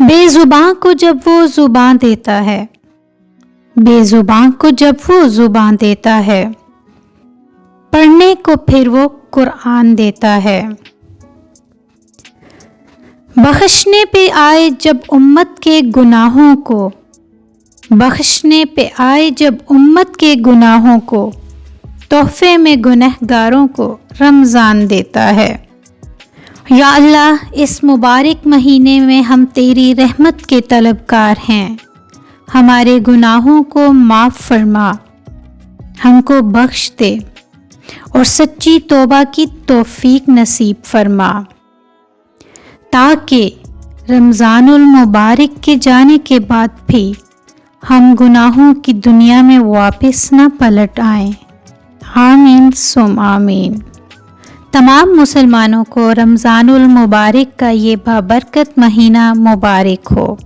بے زباں کو جب وہ زباں دیتا ہے، بے زباں کو جب وہ زباں دیتا ہے، پڑھنے کو پھر وہ قرآن دیتا ہے۔ بخشنے پہ آئے جب امت کے گناہوں کو، بخشنے پہ آئے جب امت کے گناہوں کو، تحفے میں گنہگاروں کو رمضان دیتا ہے۔ یا اللہ، اس مبارک مہینے میں ہم تیری رحمت کے طلبگار ہیں، ہمارے گناہوں کو معاف فرما، ہم کو بخش دے اور سچی توبہ کی توفیق نصیب فرما، تاکہ رمضان المبارک کے جانے کے بعد بھی ہم گناہوں کی دنیا میں واپس نہ پلٹ آئیں۔ آمین ثم آمین۔ تمام مسلمانوں کو رمضان المبارک کا یہ بابرکت مہینہ مبارک ہو۔